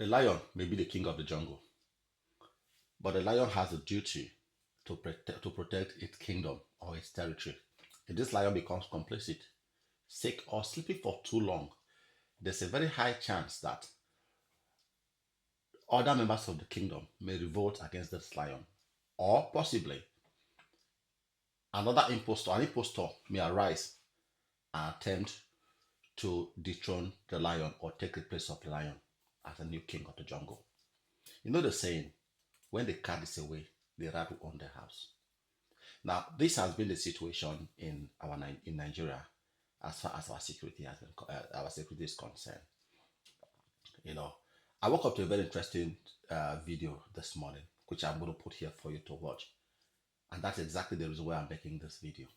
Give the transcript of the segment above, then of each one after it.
The lion may be the king of the jungle, but the lion has a duty to protect its kingdom or its territory. If this lion becomes complicit, sick, or sleeping for too long, there's a very high chance that other members of the kingdom may revolt against this lion, or possibly an impostor may arise and attempt to dethrone the lion or take the place of the lion as a new king of the jungle. You know the saying, when the cat is away, the rat will own the house. Now, this has been the situation in Nigeria as far as our security is concerned. You know, I woke up to a very interesting video this morning, which I'm going to put here for you to watch, and that's exactly the reason why I'm making this video.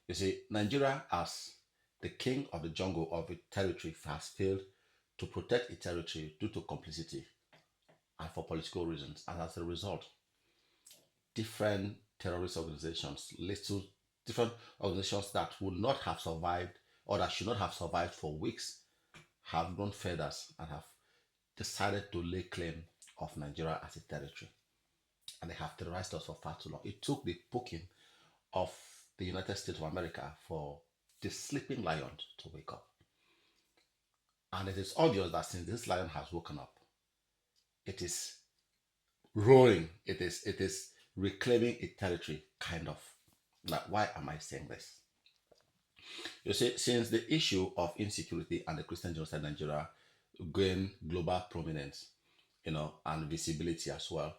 You see, Nigeria, as the king of the jungle of its territory, has failed to protect its territory due to complicity and for political reasons, and as a result, different terrorist organizations, little different organizations that would not have survived or that should not have survived for weeks, have grown feathers and have decided to lay claim of Nigeria as a territory. And they have terrorized us for far too long. It took the poking of the United States of America for the sleeping lion to wake up. And it is obvious that since this lion has woken up, it is roaring, it is reclaiming its territory, kind of. Now, why am I saying this? You see, since the issue of insecurity and the Christian genocide in Nigeria gained global prominence, and visibility as well,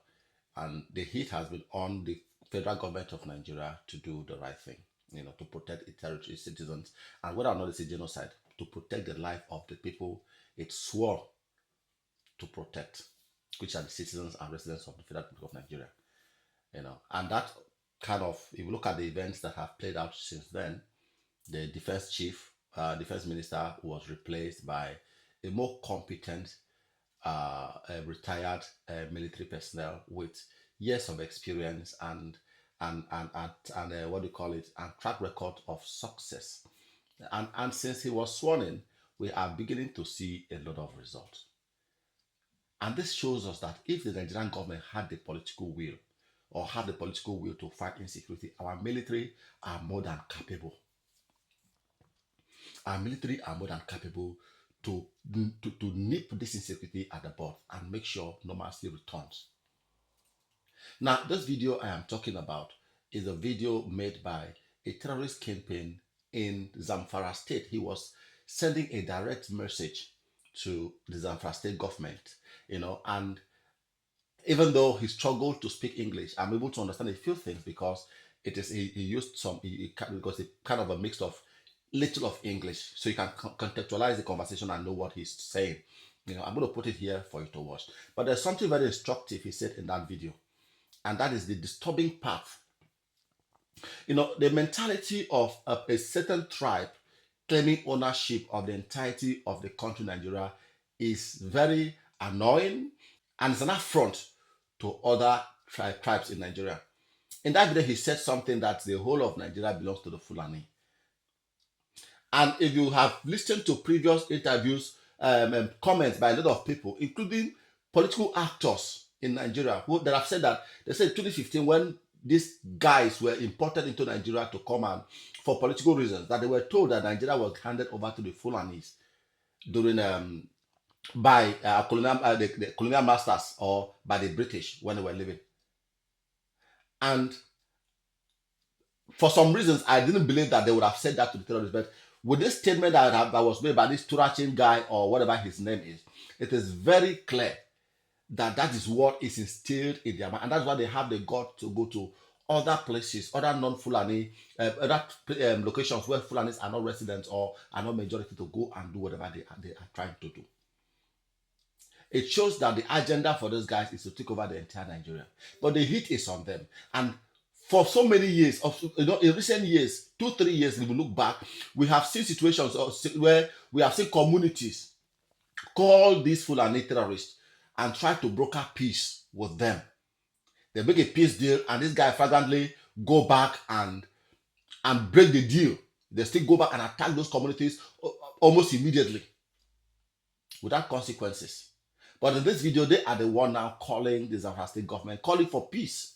and the heat has been on the federal government of Nigeria to do the right thing, to protect its territory, its citizens, and whether or not it's a genocide, to protect the life of the people it swore to protect, which are the citizens and residents of the Federal Republic of Nigeria. And that kind of, if you look at the events that have played out since then, the defense minister was replaced by a more competent, retired military personnel with years of experience and what do you call it, and track record of success. And since he was sworn in, we are beginning to see a lot of results. And this shows us that if the Nigerian government had the political will or have the political will to fight insecurity, our military are more than capable. Our military are more than capable to nip this insecurity at the bud and make sure normalcy returns. Now, this video I am talking about is a video made by a terrorist kingpin in Zamfara state. He was sending a direct message to the Zamfara state government, and even though he struggled to speak English, I'm able to understand a few things because he used because it's kind of a mix of little of English, so you can contextualize the conversation and know what he's saying. I'm going to put it here for you to watch. But there's something very instructive he said in that video, and that is the disturbing part. The mentality of a certain tribe claiming ownership of the entirety of the country Nigeria is very annoying, and it's an affront to other tribes in Nigeria. In that video, he said something that the whole of Nigeria belongs to the Fulani. And if you have listened to previous interviews and comments by a lot of people, including political actors in Nigeria, that have said that, they said in 2015, when these guys were imported into Nigeria to come and for political reasons, that they were told that Nigeria was handed over to the Fulanis during by the colonial masters or by the British when they were living. And for some reasons, I didn't believe that they would have said that to the terrorists. But with this statement that was made by this Turachin guy or whatever his name is, it is very clear that that is what is instilled in their mind. And that's why they have the gut to go to other places, other non-Fulani, other locations where Fulanis are not residents or are not majority, to go and do whatever they are trying to do. It shows that the agenda for those guys is to take over the entire Nigeria. But the heat is on them. And for so many years, in recent years, 2-3 years, if we look back, we have seen situations where we have seen communities call these Fulani terrorists and try to broker peace with them. They make a peace deal, and this guy flagrantly go back and break the deal. They still go back and attack those communities almost immediately without consequences. But in this video, they are the one now calling the Zamfara state government, calling for peace.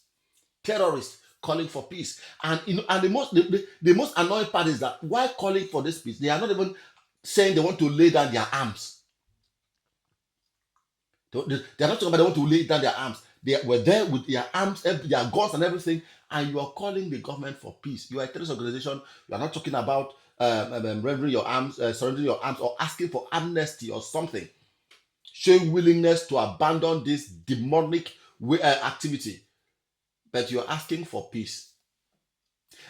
Terrorists calling for peace. And and the most annoying part is that while calling for this peace, they are not even saying they want to lay down their arms. They are not talking about they want to lay down their arms. They were there with their arms, their guns and everything, and you are calling the government for peace. You are a terrorist organization. You are not talking about rendering your arms, surrendering your arms, or asking for amnesty or something. Showing willingness to abandon this demonic activity. But you're asking for peace.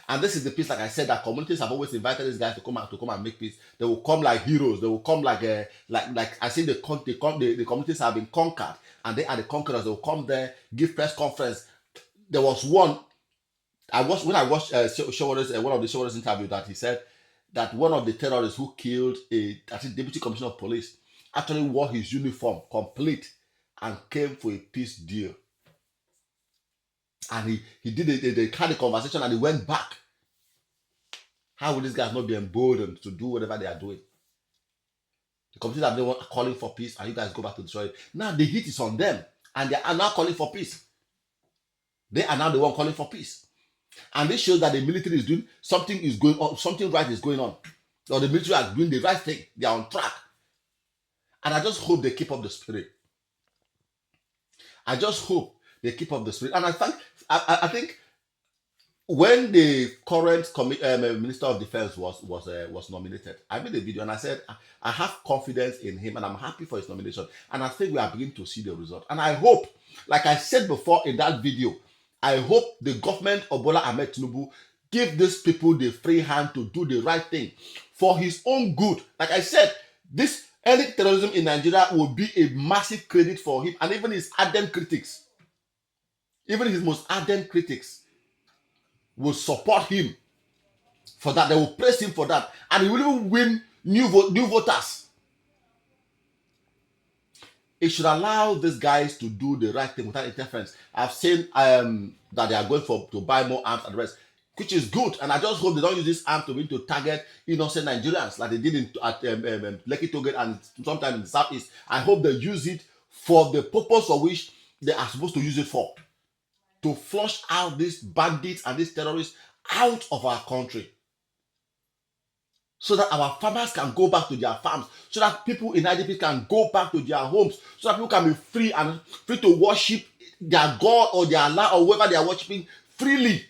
And this is the peace, like I said, that communities have always invited these guys to come and make peace. They will come like heroes. They will come like I think the communities have been conquered, and they are the conquerors. They will come there, give press conference. There was one when I watched one of the Shower's interview, that he said that one of the terrorists who killed I think deputy commissioner of police actually wore his uniform complete and came for a peace deal. And he did it, they had a conversation and he went back. How will these guys not be emboldened to do whatever they are doing? The communities have been calling for peace, and you guys go back to destroy it. Now the heat is on them, and they are now calling for peace. They are now the one calling for peace. And this shows that the military is doing something is going on, something right is going on. Or the military are doing the right thing. They are on track. And I just hope they keep up the spirit. I just hope they keep up the spirit. And I think when the current Minister of Defense was nominated, I made a video and I said I have confidence in him and I'm happy for his nomination. And I think we are beginning to see the result. And I hope, like I said before in that video, I hope the government of Bola Ahmed Tinubu give these people the free hand to do the right thing for his own good. Like I said, this any terrorism in Nigeria will be a massive credit for him, and even his ardent critics, even his most ardent critics, will support him for that. They will praise him for that, and he will even win new voters. It should allow these guys to do the right thing without interference. I've seen that they are going to buy more arms and the rest, which is good. And I just hope they don't use this arm to target innocent Nigerians like they did at Lekki Toget and sometime in the southeast. I hope they use it for the purpose for which they are supposed to use it for, to flush out these bandits and these terrorists out of our country, so that our farmers can go back to their farms, so that people in IDP can go back to their homes, so that people can be free to worship their God or their Allah or whoever they are worshiping freely.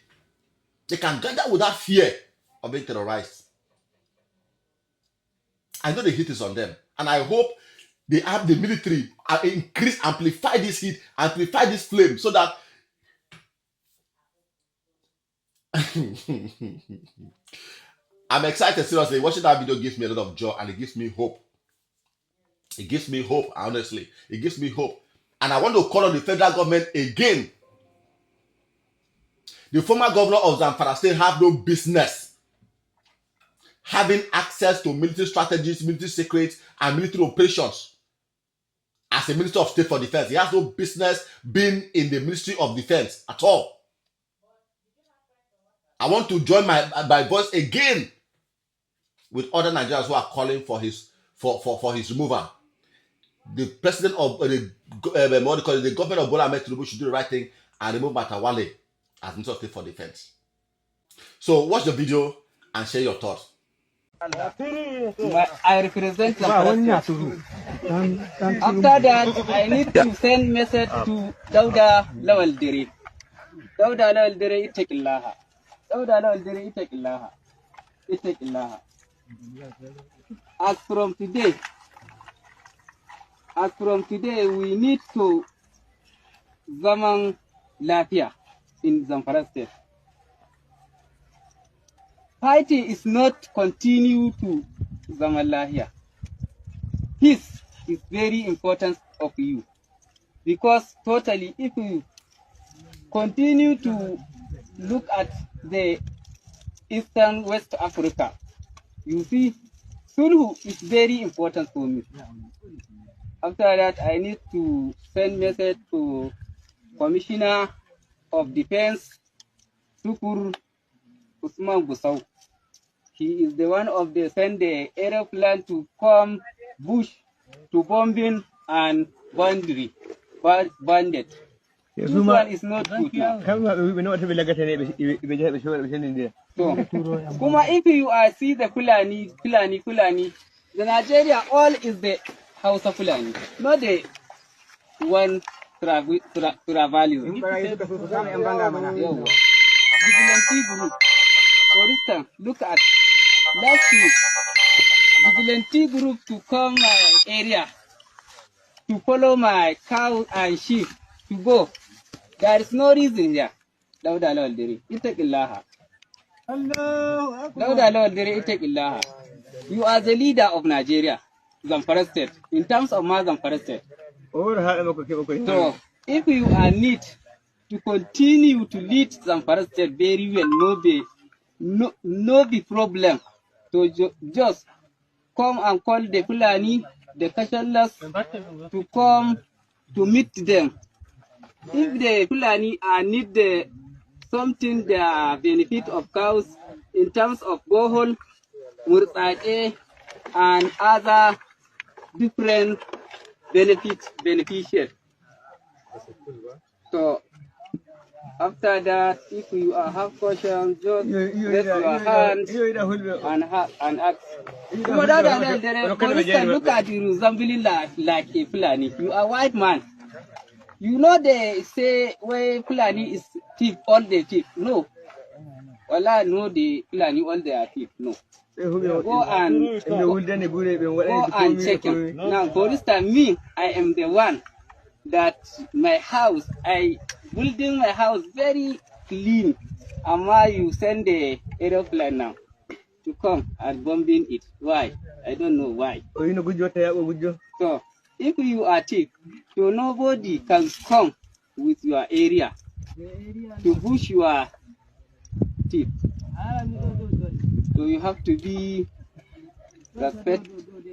They can gather without fear of being terrorized. I know the heat is on them, and I hope they have the military amplify this heat, amplify this flame, so that I'm excited, seriously. Watching that video gives me a lot of joy and it gives me hope. It gives me hope, honestly. It gives me hope. And I want to call on the federal government again. The former governor of Zamfara State have no business having access to military strategies, military secrets, and military operations. As a Minister of State for Defense, he has no business being in the Ministry of Defense at all. I want to join my voice again with other Nigerians who are calling for his removal. The president of the government of Bola Ahmed Tinubu should do the right thing and remove Matawale as Minister of State for Defense. So watch the video and share your thoughts. I represent Zamfara. After that, I need to send message to Dauda Lawal Diri. Dauda Lawal Diri, Itaqillaha. Dauda Lawal Diri, Itaqillaha. Itaqillaha. As from today, we need to zaman lafiya in Zamfara State. Fighting is not continue to zaman lafiya. Peace is very important of you, because totally if you continue to look at the Eastern West Africa, you see Sulhu is very important for me. After that, I need to send message to Commissioner of Defense, Tukur Usman Gusau. He is the one of the send the aeroplane to come bush to bombing and boundary, banded. This one is not good now. So, Kuma, if you see the Fulani, the Nigeria all is the House of Fulani, not the one Travalism. Vigilante group. For instance, look at last week, vigilante group to come my area to follow my cow and sheep to go. There is no reason here. Dauda Lawal Diri, Itaqillaha. Dauda Lawal Diri, Itaqillaha. You are the leader of Nigeria, Zamfara State, in terms of Zamfara State. So, if you are need to continue to lead Zamfara State very well, no be problem. So just come and call the Fulani, the Kashalas, to come to meet them. If the Fulani need something, the benefit of cows in terms of borehole, murtae, and other different beneficiaries. So after that, if you have questions, just raise your hand and ask. For instance, look at you resembling like a Fulani. You are a white man. You know they say where Fulani is thief, all the thief. No. Well, I know the Fulani, all they are thief. No. Go and check him. Now, for instance, me, I am the one that my house, building my house very clean. Amma, you send the aeroplane now to come and bombing it. Why? I don't know why. So, if you are thief, so nobody can come with your area to push your thief. So you have to be respect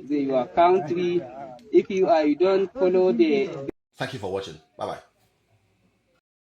your country. If you don't follow the. Thank you for watching. Bye bye.